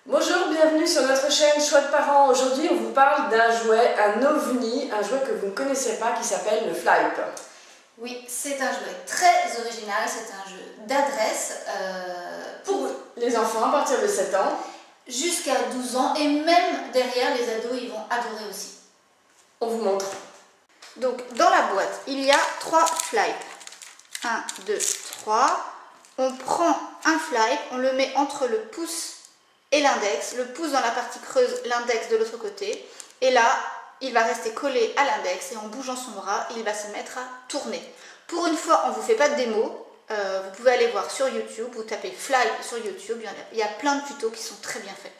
Bonjour, bienvenue sur notre chaîne Choix de parents. Aujourd'hui, on vous parle d'un jouet, un ovni, un jouet que vous ne connaissez pas qui s'appelle le Flype. Oui, c'est un jouet très original, c'est un jeu d'adresse Pour les enfants à partir de 7 ans. Jusqu'à 12 ans et même derrière, les ados, ils vont adorer aussi. On vous montre. Donc, dans la boîte, il y a 3 Flypes. 1, 2, 3. On prend un Flype, on le met entre le pouce et l'index, le pouce dans la partie creuse, l'index de l'autre côté, et là, il va rester collé à l'index et en bougeant son bras, il va se mettre à tourner. Pour une fois, on ne vous fait pas de démo, vous pouvez aller voir sur YouTube, vous tapez Flype sur YouTube, il y a plein de tutos qui sont très bien faits.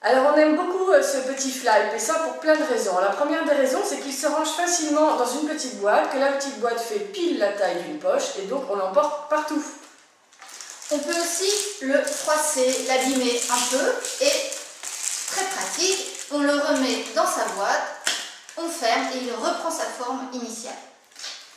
Alors on aime beaucoup ce petit Flype et ça pour plein de raisons. La première des raisons, c'est qu'il se range facilement dans une petite boîte, que la petite boîte fait pile la taille d'une poche et donc on l'emporte partout. On peut aussi le froisser, l'abîmer un peu et très pratique, on le remet dans sa boîte, on ferme et il reprend sa forme initiale.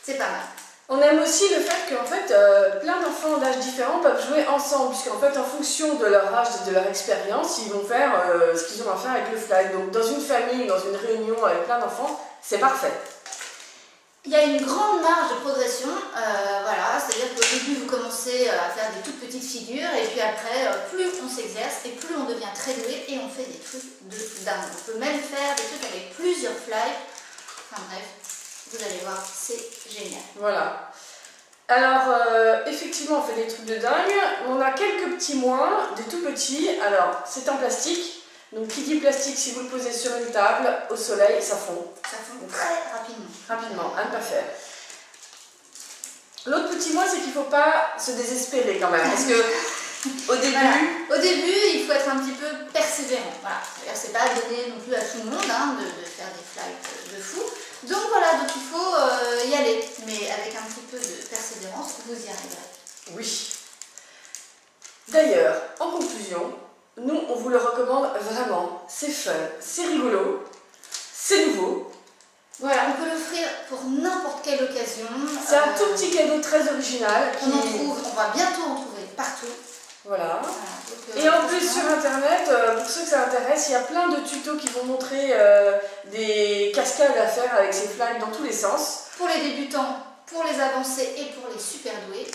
C'est pas mal. On aime aussi le fait qu'en fait, plein d'enfants d'âges différents peuvent jouer ensemble, puisqu'en fait, en fonction de leur âge et de leur expérience, ils vont faire ce qu'ils ont à faire avec le Flype. Donc dans une famille, dans une réunion avec plein d'enfants, c'est parfait. Il y a une grande marge de progression, voilà, c'est-à-dire qu'au début vous commencez à faire des toutes petites figures et puis après plus on s'exerce et plus on devient très doué et on fait des trucs de dingue. On peut même faire des trucs avec plusieurs Flypes, enfin bref, vous allez voir, c'est génial. Voilà. Alors effectivement on fait des trucs de dingue, on a quelques petits moins, des tout petits, alors c'est en plastique. Donc qui dit plastique, si vous le posez sur une table, au soleil, ça fond. Ça fond très rapidement. Rapidement, à ne pas faire. L'autre petit moins, c'est qu'il ne faut pas se désespérer quand même. Parce que au début... Voilà. Au début, il faut être un petit peu persévérant. Voilà. C'est pas donné non plus à tout le monde hein, de faire des Flypes de fou. Donc voilà, donc il faut y aller. Mais avec un petit peu de persévérance, vous y arriverez. Oui. D'ailleurs, en conclusion, nous, on vous le recommande vraiment. C'est fun, c'est rigolo, c'est nouveau. Voilà, on peut l'offrir pour n'importe quelle occasion. C'est un tout petit cadeau très original. On va bientôt en trouver partout. Voilà. Et en plus sur internet, pour ceux que ça intéresse, il y a plein de tutos qui vont montrer des cascades à faire avec ces Flypes dans tous les sens. Pour les débutants, pour les avancés et pour les super doués.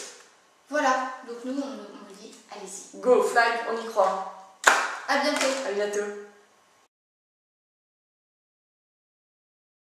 Voilà, donc nous on vous dit allez-y. Go Flype, on y croit. À bientôt. À bientôt.